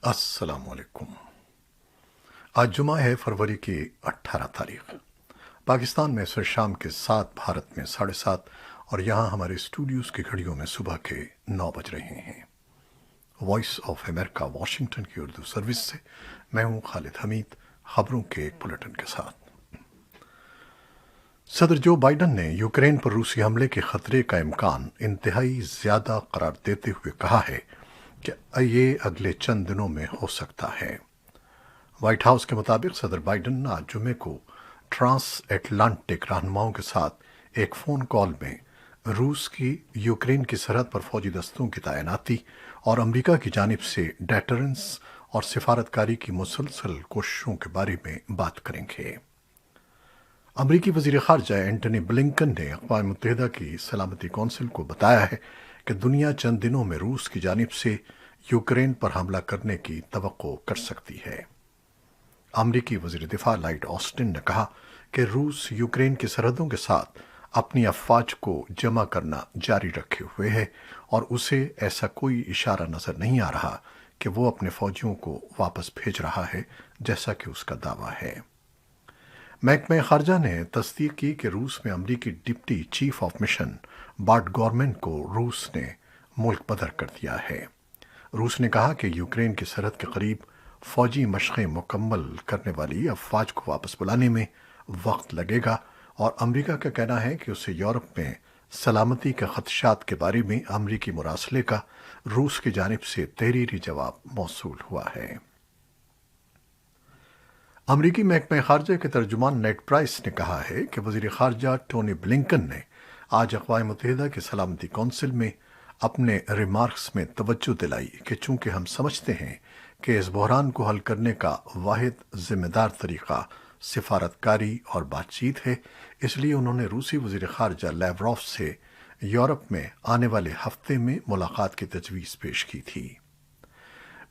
السلام علیکم۔ آج جمعہ ہے، فروری کی 18 تاریخ۔ پاکستان میں سر شام کے 7، بھارت میں 7:30، اور یہاں ہمارے اسٹوڈیوز کی گھڑیوں میں صبح کے 9 بج رہے ہیں۔ وائس آف امریکہ واشنگٹن کی اردو سروس سے میں ہوں خالد حمید، خبروں کے ایک بلٹن کے ساتھ۔ صدر جو بائیڈن نے یوکرین پر روسی حملے کے خطرے کا امکان انتہائی زیادہ قرار دیتے ہوئے کہا ہے کہ یہ اگلے چند دنوں میں ہو سکتا ہے۔ وائٹ ہاؤس کے مطابق صدر بائیڈن آج جمعے کو ٹرانس اٹلانٹک رہنماؤں کے ساتھ ایک فون کال میں روس کی یوکرین کی سرحد پر فوجی دستوں کی تعیناتی اور امریکہ کی جانب سے ڈیٹرنس اور سفارتکاری کی مسلسل کوششوں کے بارے میں بات کریں گے۔ امریکی وزیر خارجہ اینٹنی بلنکن نے اقوام متحدہ کی سلامتی کونسل کو بتایا ہے کہ دنیا چند دنوں میں روس کی جانب سے یوکرین پر حملہ کرنے کی توقع کر سکتی ہے۔ امریکی وزیر دفاع لائٹ آسٹن نے کہا کہ روس یوکرین کی سرحدوں کے ساتھ اپنی افواج کو جمع کرنا جاری رکھے ہوئے ہے اور اسے ایسا کوئی اشارہ نظر نہیں آ رہا کہ وہ اپنے فوجیوں کو واپس بھیج رہا ہے، جیسا کہ اس کا دعویٰ ہے۔ محکمہ خارجہ نے تصدیق کی کہ روس میں امریکی deputy chief of mission Bart Gorman کو روس نے ملک بدر کر دیا ہے۔ روس نے کہا کہ یوکرین کی سرحد کے قریب فوجی مشقیں مکمل کرنے والی افواج کو واپس بلانے میں وقت لگے گا، اور امریکہ کا کہنا ہے کہ اسے یورپ میں سلامتی کے خدشات کے بارے میں امریکی مراسلے کا روس کی جانب سے تحریری جواب موصول ہوا ہے۔ امریکی محکمہ خارجہ کے ترجمان نیڈ پرائس نے کہا ہے کہ وزیر خارجہ ٹونی بلنکن نے آج اقوام متحدہ کی سلامتی کونسل میں اپنے ریمارکس میں توجہ دلائی کہ چونکہ ہم سمجھتے ہیں کہ اس بحران کو حل کرنے کا واحد ذمہ دار طریقہ سفارتکاری اور بات چیت ہے، اس لیے انہوں نے روسی وزیر خارجہ لیوروف سے یورپ میں آنے والے ہفتے میں ملاقات کی تجویز پیش کی تھی۔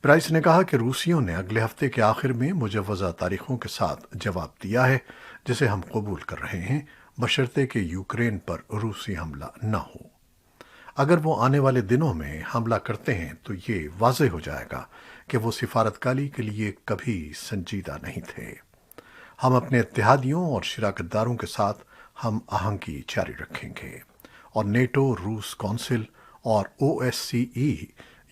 پرائس نے کہا کہ روسیوں نے اگلے ہفتے کے آخر میں مجوزہ تاریخوں کے ساتھ جواب دیا ہے، جسے ہم قبول کر رہے ہیں، بشرطے کہ یوکرین پر روسی حملہ نہ ہو۔ اگر وہ آنے والے دنوں میں حملہ کرتے ہیں تو یہ واضح ہو جائے گا کہ وہ سفارتکاری کے لیے کبھی سنجیدہ نہیں تھے۔ ہم اپنے اتحادیوں اور شراکت داروں کے ساتھ ہم آہنگی جاری رکھیں گے، اور نیٹو، روس کونسل اور OSCE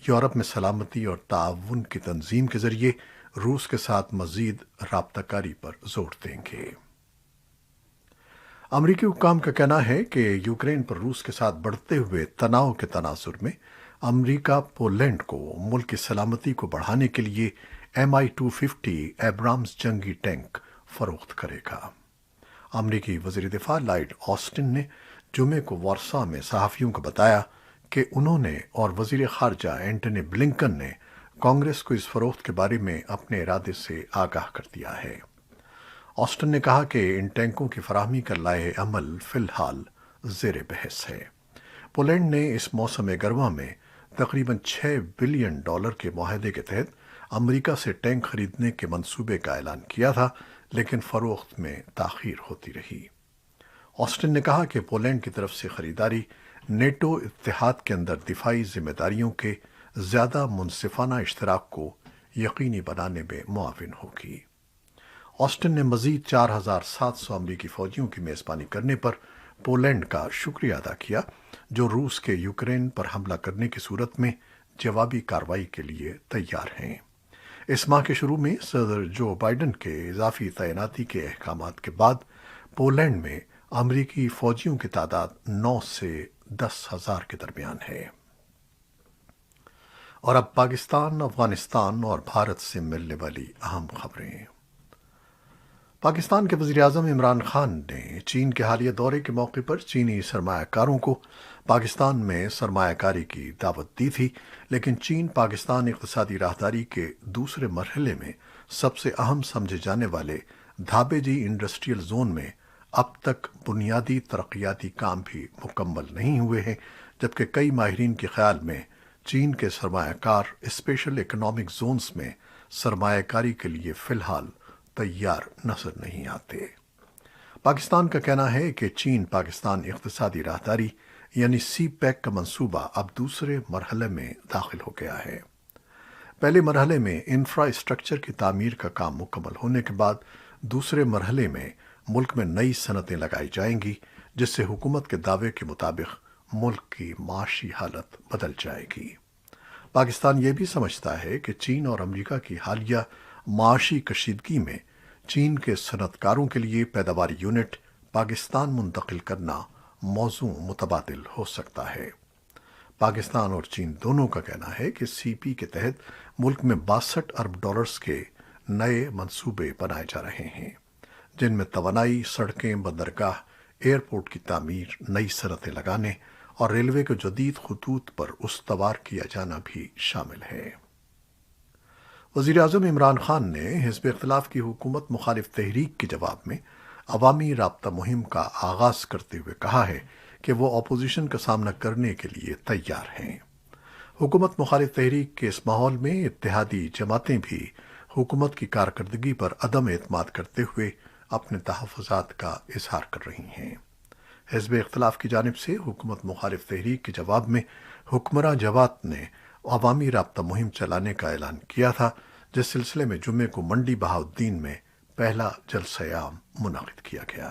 یورپ میں سلامتی اور تعاون کی تنظیم کے ذریعے روس کے ساتھ مزید رابطہ کاری پر زور دیں گے۔ امریکی حکام کا کہنا ہے کہ یوکرین پر روس کے ساتھ بڑھتے ہوئے تناؤ کے تناظر میں امریکہ پولینڈ کو ملک کی سلامتی کو بڑھانے کے لیے Mi-250 ایبرامز جنگی ٹینک فروخت کرے گا۔ امریکی وزیر دفاع لائٹ آسٹن نے جمعے کو وارسا میں صحافیوں کو بتایا کہ انہوں نے اور وزیر خارجہ اینٹنی بلنکن نے کانگریس کو اس فروخت کے بارے میں اپنے ارادے سے آگاہ کر دیا ہے۔ آسٹن نے کہا کہ ان ٹینکوں کی فراہمی کا لائحہ عمل فی الحال زیر بحث ہے۔ پولینڈ نے اس موسم گرما میں تقریباً $6 بلین کے معاہدے کے تحت امریکہ سے ٹینک خریدنے کے منصوبے کا اعلان کیا تھا، لیکن فروخت میں تاخیر ہوتی رہی۔ آسٹن نے کہا کہ پولینڈ کی طرف سے خریداری نیٹو اتحاد کے اندر دفاعی ذمہ داریوں کے زیادہ منصفانہ اشتراک کو یقینی بنانے میں معاون ہوگی۔ آسٹن نے مزید 4700 امریکی فوجیوں کی میزبانی کرنے پر پولینڈ کا شکریہ ادا کیا، جو روس کے یوکرین پر حملہ کرنے کی صورت میں جوابی کارروائی کے لیے تیار ہیں۔ اس ماہ کے شروع میں صدر جو بائیڈن کے اضافی تعیناتی کے احکامات کے بعد پولینڈ میں امریکی فوجیوں کی تعداد 9 سے 10,000 کے درمیان ہے۔ اور اب پاکستان، افغانستان اور بھارت سے ملنے والی اہم خبریں۔ پاکستان کے وزیر اعظم عمران خان نے چین کے حالیہ دورے کے موقع پر چینی سرمایہ کاروں کو پاکستان میں سرمایہ کاری کی دعوت دی تھی، لیکن چین پاکستان اقتصادی راہداری کے دوسرے مرحلے میں سب سے اہم سمجھے جانے والے دھابے جی انڈسٹریل زون میں اب تک بنیادی ترقیاتی کام بھی مکمل نہیں ہوئے ہیں، جبکہ کئی ماہرین کے خیال میں چین کے سرمایہ کار اسپیشل اکنامک زونز میں سرمایہ کاری کے لیے فی الحال تیار نظر نہیں آتے۔ پاکستان کا کہنا ہے کہ چین پاکستان اقتصادی راہداری یعنی سی پیک کا منصوبہ اب دوسرے مرحلے میں داخل ہو گیا ہے۔ پہلے مرحلے میں انفراسٹرکچر کی تعمیر کا کام مکمل ہونے کے بعد دوسرے مرحلے میں ملک میں نئی صنعتیں لگائی جائیں گی، جس سے حکومت کے دعوے کے مطابق ملک کی معاشی حالت بدل جائے گی۔ پاکستان یہ بھی سمجھتا ہے کہ چین اور امریکہ کی حالیہ معاشی کشیدگی میں چین کے صنعت کاروں کے لیے پیداواری یونٹ پاکستان منتقل کرنا موضوع متبادل ہو سکتا ہے۔ پاکستان اور چین دونوں کا کہنا ہے کہ سی پی کے تحت ملک میں 62 ارب ڈالرز کے نئے منصوبے بنائے جا رہے ہیں، جن میں توانائی، سڑکیں، بندرگاہ، ایئرپورٹ کی تعمیر، نئی صنعتیں لگانے اور ریلوے کے جدید خطوط پر استوار کیا جانا بھی شامل ہے۔ وزیر اعظم عمران خان نے حزب اختلاف کی حکومت مخالف تحریک کے جواب میں عوامی رابطہ مہم کا آغاز کرتے ہوئے کہا ہے کہ وہ اپوزیشن کا سامنا کرنے کے لیے تیار ہیں۔ حکومت مخالف تحریک کے اس ماحول میں اتحادی جماعتیں بھی حکومت کی کارکردگی پر عدم اعتماد کرتے ہوئے اپنے تحفظات کا اظہار کر رہی ہیں۔ حزب اختلاف کی جانب سے حکومت مخالف تحریک کے جواب میں حکمراں جماعت نے عوامی رابطہ مہم چلانے کا اعلان کیا تھا، جس سلسلے میں جمعے کو منڈی بہاؤالدین میں پہلا جلسہ عام منعقد کیا گیا۔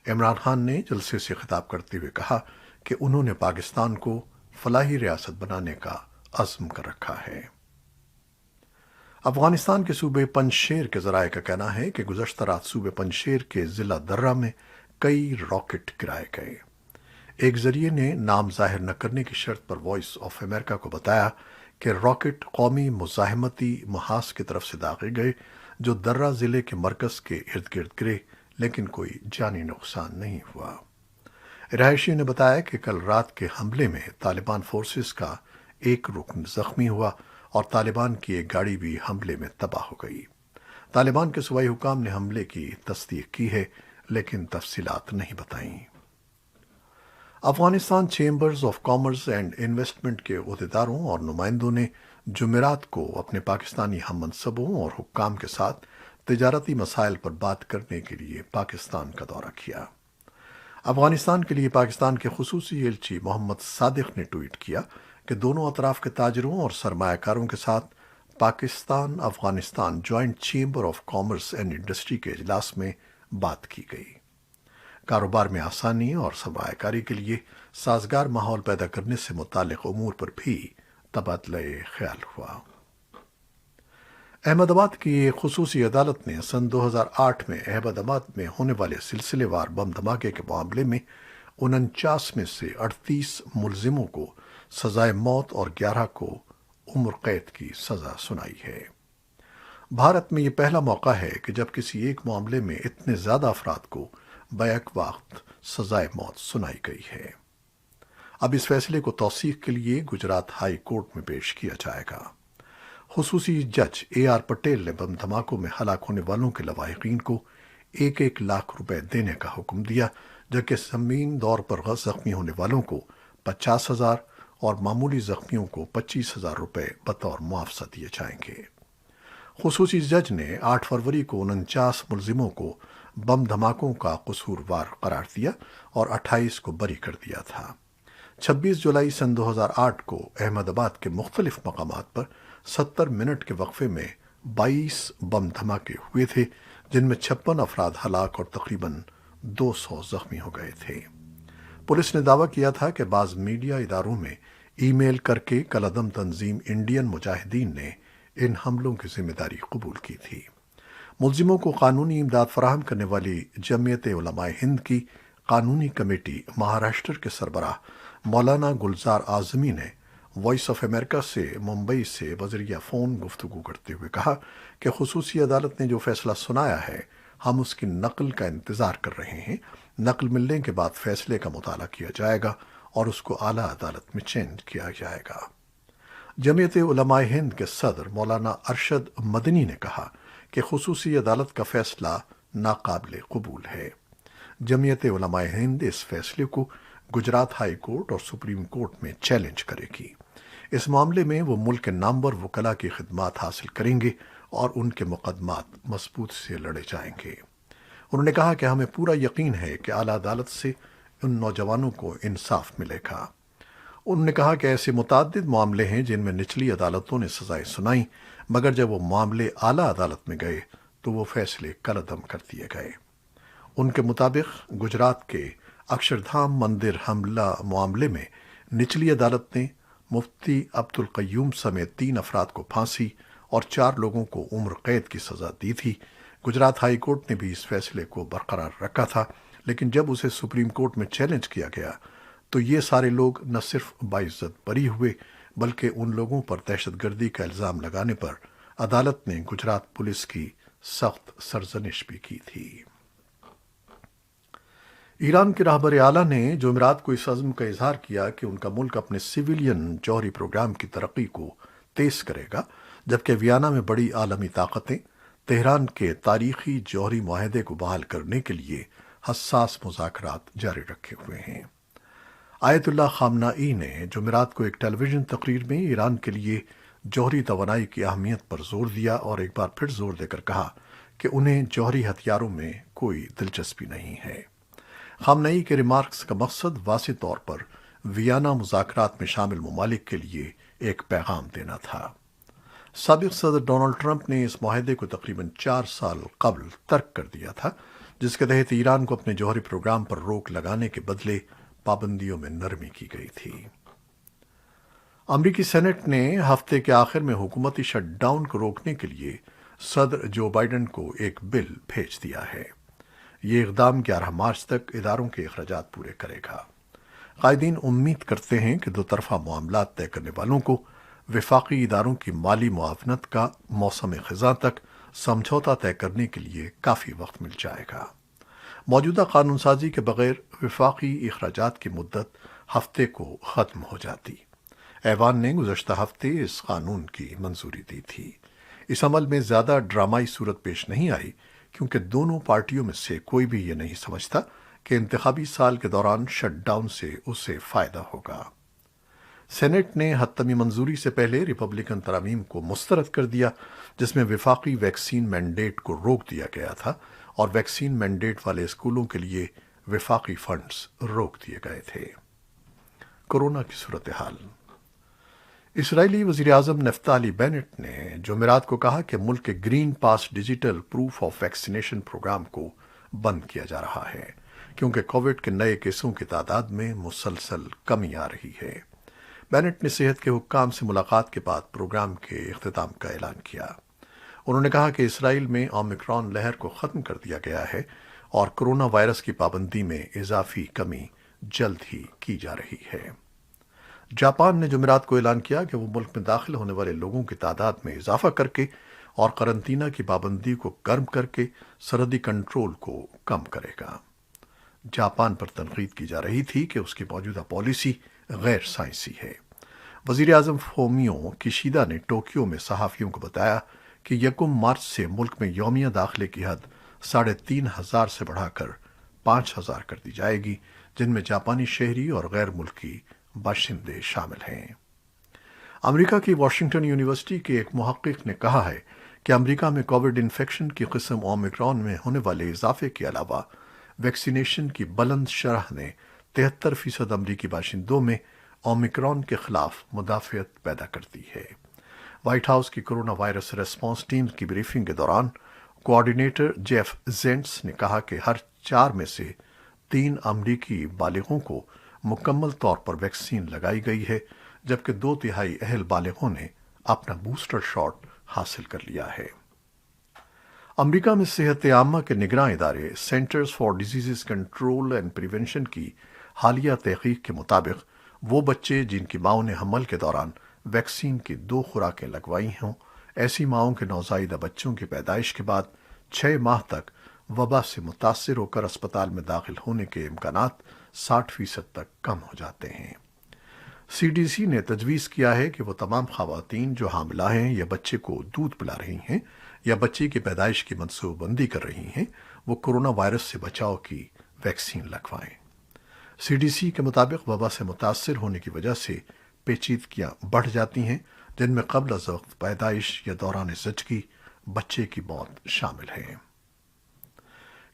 عمران خان نے جلسے سے خطاب کرتے ہوئے کہا کہ انہوں نے پاکستان کو فلاحی ریاست بنانے کا عزم کر رکھا ہے۔ افغانستان کے صوبے پنجشیر کے ذرائع کا کہنا ہے کہ گزشتہ رات صوبے پنجشیر کے ضلع درہ میں کئی راکٹ گرائے گئے۔ ایک ذریعے نے نام ظاہر نہ کرنے کی شرط پر وائس آف امریکہ کو بتایا کہ راکٹ قومی مزاحمتی محاذ کی طرف سے داغے گئے جو درہ ضلع کے مرکز کے ارد گرد گرے، لیکن کوئی جانی نقصان نہیں ہوا۔ رہائشیوں نے بتایا کہ کل رات کے حملے میں طالبان فورسز کا ایک رکن زخمی ہوا اور طالبان کی ایک گاڑی بھی حملے میں تباہ ہو گئی۔ طالبان کے صوبائی حکام نے حملے کی تصدیق کی ہے، لیکن تفصیلات نہیں بتائیں۔ Afghanistan chambers of commerce and investment کے عہدیداروں اور نمائندوں نے جمعرات کو اپنے پاکستانی ہم منصبوں اور حکام کے ساتھ تجارتی مسائل پر بات کرنے کے لیے پاکستان کا دورہ کیا۔ افغانستان کے لیے پاکستان کے خصوصی ایلچی محمد صادق نے ٹویٹ کیا کہ دونوں اطراف کے تاجروں اور سرمایہ کاروں کے ساتھ Pakistan Afghanistan joint chamber of commerce and industry کے اجلاس میں بات کی گئی۔ کاروبار میں آسانی اور سرمایہ کاری کے لیے سازگار ماحول پیدا کرنے سے متعلق امور پر بھی تبادلہ خیال ہوا۔ احمد آباد کی ایک خصوصی عدالت نے سن 2008 میں احمد آباد میں ہونے والے سلسلے وار بم دھماکے کے معاملے میں 49 میں سے 38 ملزموں کو سزائے موت اور 11 کو عمر قید کی سزا سنائی ہے۔ بھارت میں یہ پہلا موقع ہے کہ جب کسی ایک معاملے میں اتنے زیادہ افراد کو بیک وقت سزائے موت سنائی گئی ہے۔ اب اس فیصلے کو توثیق کے لیے گجرات ہائی کورٹ میں پیش کیا جائے گا۔ خصوصی جج اے آر پٹیل نے بم دھماکوں میں ہلاک ہونے والوں کے لواحقین کو 1-1 لاکھ روپے دینے کا حکم دیا، جبکہ سنگین طور پر زخمی ہونے والوں کو 50,000 اور معمولی زخمیوں کو 25,000 روپے بطور معاوضہ دیے جائیں گے۔ خصوصی جج نے 8 فروری کو 49 ملزموں کو بم دھماکوں کا قصوروار قرار دیا اور 28 کو بری کر دیا تھا۔ 26 جولائی سن 2008 کو احمد آباد کے مختلف مقامات پر 70 منٹ کے وقفے میں 22 بم دھماکے ہوئے تھے، جن میں 56 افراد ہلاک اور تقریباً 200 زخمی ہو گئے تھے۔ پولیس نے دعویٰ کیا تھا کہ بعض میڈیا اداروں میں ای میل کر کے کالعدم تنظیم انڈین مجاہدین نے ان حملوں کی ذمہ داری قبول کی تھی۔ ملزموں کو قانونی امداد فراہم کرنے والی جمعیت علماء ہند کی قانونی کمیٹی مہاراشٹر کے سربراہ مولانا گلزار اعظمی نے وائس آف امریکہ سے ممبئی سے بذریعہ فون گفتگو کرتے ہوئے کہا کہ خصوصی عدالت نے جو فیصلہ سنایا ہے، ہم اس کی نقل کا انتظار کر رہے ہیں۔ نقل ملنے کے بعد فیصلے کا مطالعہ کیا جائے گا اور اس کو اعلیٰ عدالت میں چینج کیا جائے گا۔ جمعیت علماء ہند کے صدر مولانا ارشد مدنی نے کہا کہ خصوصی عدالت کا فیصلہ ناقابل قبول ہے۔ جمعیت علماء ہند اس فیصلے کو گجرات ہائی کورٹ اور سپریم کورٹ میں چیلنج کرے گی۔ اس معاملے میں وہ ملک کے نامور وکلاء کی خدمات حاصل کریں گے اور ان کے مقدمات مضبوط سے لڑے جائیں گے۔ انہوں نے کہا کہ ہمیں پورا یقین ہے کہ اعلیٰ عدالت سے ان نوجوانوں کو انصاف ملے گا۔ انہوں نے کہا کہ ایسے متعدد معاملے ہیں جن میں نچلی عدالتوں نے سزائیں سنائیں، مگر جب وہ معاملے اعلیٰ عدالت میں گئے تو وہ فیصلے کالعدم کر دیے گئے۔ ان کے مطابق گجرات کے اکشردھام مندر حملہ معاملے میں نچلی عدالت نے مفتی عبد القیوم سمیت 3 افراد کو پھانسی اور 4 لوگوں کو عمر قید کی سزا دی تھی۔ گجرات ہائی کورٹ نے بھی اس فیصلے کو برقرار رکھا تھا، لیکن جب اسے سپریم کورٹ میں چیلنج کیا گیا تو یہ سارے لوگ نہ صرف باعزت بری ہوئے بلکہ ان لوگوں پر دہشت گردی کا الزام لگانے پر عدالت نے گجرات پولیس کی سخت سرزنش بھی کی تھی۔ ایران کے رہبر اعلیٰ نے جمعرات کو اس عزم کا اظہار کیا کہ ان کا ملک اپنے سویلین جوہری پروگرام کی ترقی کو تیز کرے گا، جبکہ ویانا میں بڑی عالمی طاقتیں تہران کے تاریخی جوہری معاہدے کو بحال کرنے کے لیے حساس مذاکرات جاری رکھے ہوئے ہیں۔ آیت اللہ خامنائی نے جمعرات کو ایک ٹیلی ویژن تقریر میں ایران کے لیے جوہری توانائی کی اہمیت پر زور دیا اور ایک بار پھر زور دے کر کہا کہ انہیں جوہری ہتھیاروں میں کوئی دلچسپی نہیں ہے۔ خامنئی کے ریمارکس کا مقصد واضح طور پر ویانا مذاکرات میں شامل ممالک کے لیے ایک پیغام دینا تھا۔ سابق صدر ڈونلڈ ٹرمپ نے اس معاہدے کو تقریباً 4 سال قبل ترک کر دیا تھا، جس کے تحت ایران کو اپنے جوہری پروگرام پر روک لگانے کے بدلے پابندیوں میں نرمی کی گئی تھی۔ امریکی سینٹ نے ہفتے کے آخر میں حکومتی شٹ ڈاؤن کو روکنے کے لیے صدر جو بائیڈن کو ایک بل بھیج دیا ہے۔ یہ اقدام 11 مارچ تک اداروں کے اخراجات پورے کرے گا۔ قائدین امید کرتے ہیں کہ دو طرفہ معاملات طے کرنے والوں کو وفاقی اداروں کی مالی معاونت کا موسم خزاں تک سمجھوتا طے کرنے کے لیے کافی وقت مل جائے گا۔ موجودہ قانون سازی کے بغیر وفاقی اخراجات کی مدت ہفتے کو ختم ہو جاتی۔ ایوان نے گزشتہ ہفتے اس قانون کی منظوری دی تھی۔ اس عمل میں زیادہ ڈرامائی صورت پیش نہیں آئی کیونکہ دونوں پارٹیوں میں سے کوئی بھی یہ نہیں سمجھتا کہ انتخابی سال کے دوران شٹ ڈاؤن سے اسے فائدہ ہوگا۔ سینٹ نے حتمی منظوری سے پہلے ریپبلکن ترامیم کو مسترد کر دیا، جس میں وفاقی ویکسین مینڈیٹ کو روک دیا گیا تھا اور ویکسین مینڈیٹ والے اسکولوں کے لیے وفاقی فنڈز روک دیے گئے تھے۔ کورونا کی صورتحال۔ اسرائیلی وزیراعظم نفتالی بینٹ نے جمعرات کو کہا کہ ملک کے green pass digital proof of vaccination programme کو بند کیا جا رہا ہے کیونکہ کووڈ کے نئے کیسوں کی تعداد میں مسلسل کمی آ رہی ہے۔ بینٹ نے صحت کے حکام سے ملاقات کے بعد پروگرام کے اختتام کا اعلان کیا۔ انہوں نے کہا کہ اسرائیل میں اومیکرون لہر کو ختم کر دیا گیا ہے اور کرونا وائرس کی پابندی میں اضافی کمی جلد ہی کی جا رہی ہے۔ جاپان نے جمعرات کو اعلان کیا کہ وہ ملک میں داخل ہونے والے لوگوں کی تعداد میں اضافہ کر کے اور قرنطینہ کی پابندی کو کم کر کے سرحدی کنٹرول کو کم کرے گا۔ جاپان پر تنقید کی جا رہی تھی کہ اس کی موجودہ پالیسی غیر سائنسی ہے۔ وزیر اعظم فومیو کیشیدا نے ٹوکیو میں صحافیوں کو بتایا کہ 1 مارچ سے ملک میں یومیہ داخلے کی حد 3500 سے بڑھا کر 5000 کر دی جائے گی، جن میں جاپانی شہری اور غیر ملکی باشندے شامل ہیں۔ امریکہ کی واشنگٹن یونیورسٹی کے ایک محقق نے کہا ہے کہ امریکہ میں کووڈ انفیکشن کی قسم اومیکرون میں ہونے والے اضافے کے علاوہ ویکسینیشن کی بلند شرح نے 73% امریکی باشندوں میں اومیکرون کے خلاف مدافعت پیدا کر دی ہے۔ وائٹ ہاؤس کی کرونا وائرس ریسپانس ٹیم کی بریفنگ کے دوران کوآرڈینیٹر جیف زینٹس نے کہا کہ ہر 4 میں سے 3 امریکی بالغوں کو مکمل طور پر ویکسین لگائی گئی ہے، جبکہ 2/3 اہل بالغوں نے اپنا بوسٹر شاٹ حاصل کر لیا ہے۔ امریکہ میں صحت عامہ کے نگراں ادارے centres for disease control and prevention کی حالیہ تحقیق کے مطابق وہ بچے جن کی ماؤں نے حمل کے دوران ویکسین کی 2 خوراکیں لگوائی ہوں، ایسی ماؤں کے نوزائیدہ بچوں کی پیدائش کے بعد 6 ماہ تک وبا سے متاثر ہو کر اسپتال میں داخل ہونے کے امکانات 60% تک کم ہو جاتے ہیں۔ CDC نے تجویز کیا ہے کہ وہ تمام خواتین جو حاملہ ہیں یا بچے کو دودھ پلا رہی ہیں یا بچے کی پیدائش کی منصوبہ بندی کر رہی ہیں، وہ کرونا وائرس سے بچاؤ کی ویکسین لگوائیں۔ CDC کے مطابق وبا سے متاثر ہونے کی وجہ سے پیچیدگیاں بڑھ جاتی ہیں، جن میں قبل از وقت پیدائش یا دوران زچگی بچے کی موت شامل ہے۔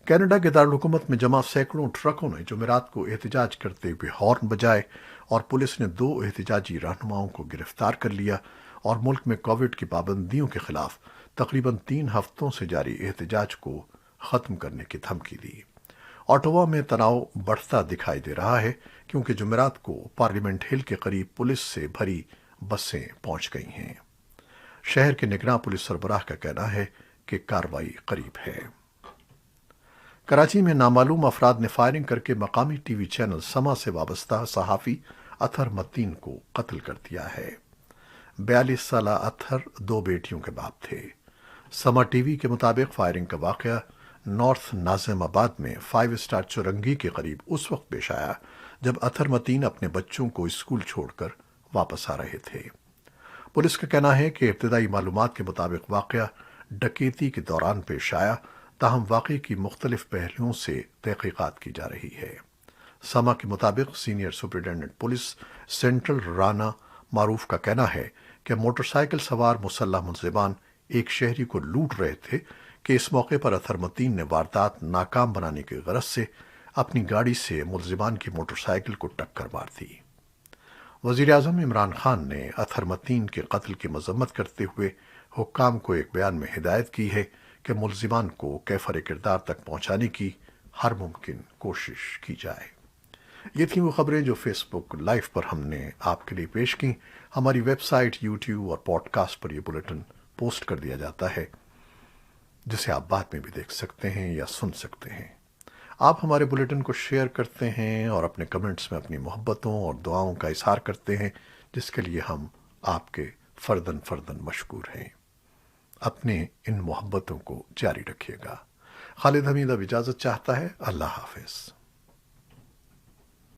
کینیڈا کے دارالحکومت میں جمع سینکڑوں ٹرکوں نے جمعرات کو احتجاج کرتے ہوئے ہارن بجائے اور پولیس نے 2 احتجاجی رہنماؤں کو گرفتار کر لیا اور ملک میں کووڈ کی پابندیوں کے خلاف تقریباً 3 ہفتوں سے جاری احتجاج کو ختم کرنے کی دھمکی دی۔ اوٹاوا میں تناؤ بڑھتا دکھائی دے رہا ہے کیونکہ جمعرات کو پارلیمنٹ ہل کے قریب پولیس سے بھری بسیں پہنچ گئی ہیں۔ شہر کے نگراں پولیس سربراہ کا کہنا ہے کہ کارروائی قریب ہے۔ کراچی میں نامعلوم افراد نے فائرنگ کر کے مقامی ٹی وی چینل سما سے وابستہ صحافی اطہر متین کو قتل کر دیا ہے۔ 42 سالہ اطہر 2 بیٹیوں کے باپ تھے۔ سما ٹی وی کے مطابق فائرنگ کا واقعہ نارتھ ناظم آباد میں 5 اسٹار چورنگی کے قریب اس وقت پیش آیا جب اطہر متین اپنے بچوں کو اسکول چھوڑ کر واپس آ رہے تھے۔ پولیس کا کہنا ہے کہ ابتدائی معلومات کے مطابق واقعہ ڈکیتی کے دوران پیش آیا، تاہم واقعے کی مختلف پہلوؤں سے تحقیقات کی جا رہی ہے۔ سما کے مطابق senior superintendent police central Rana معروف کا کہنا ہے کہ موٹر سائیکل سوار مسلح ملزمان ایک شہری کو لوٹ رہے تھے کہ اس موقع پر اطہر متین نے واردات ناکام بنانے کی غرض سے اپنی گاڑی سے ملزمان کی موٹر سائیکل کو ٹکر مار دی۔ وزیراعظم عمران خان نے اطہر متین کے قتل کی مذمت کرتے ہوئے حکام کو ایک بیان میں ہدایت کی ہے کہ ملزمان کو کیفر کردار تک پہنچانے کی ہر ممکن کوشش کی جائے۔ یہ تھیں وہ خبریں جو فیس بک لائیو پر ہم نے آپ کے لیے پیش کی۔ ہماری ویب سائٹ، یوٹیوب اور پوڈ کاسٹ پر یہ بلیٹن پوسٹ کر دیا جاتا ہے، جسے آپ بعد میں بھی دیکھ سکتے ہیں یا سن سکتے ہیں۔ آپ ہمارے بلیٹن کو شیئر کرتے ہیں اور اپنے کمنٹس میں اپنی محبتوں اور دعاؤں کا اظہار کرتے ہیں، جس کے لیے ہم آپ کے فرداً مشکور ہیں۔ اپنے ان محبتوں کو جاری رکھیے گا۔ خالد حمید اب اجازت چاہتا ہے۔ اللہ حافظ۔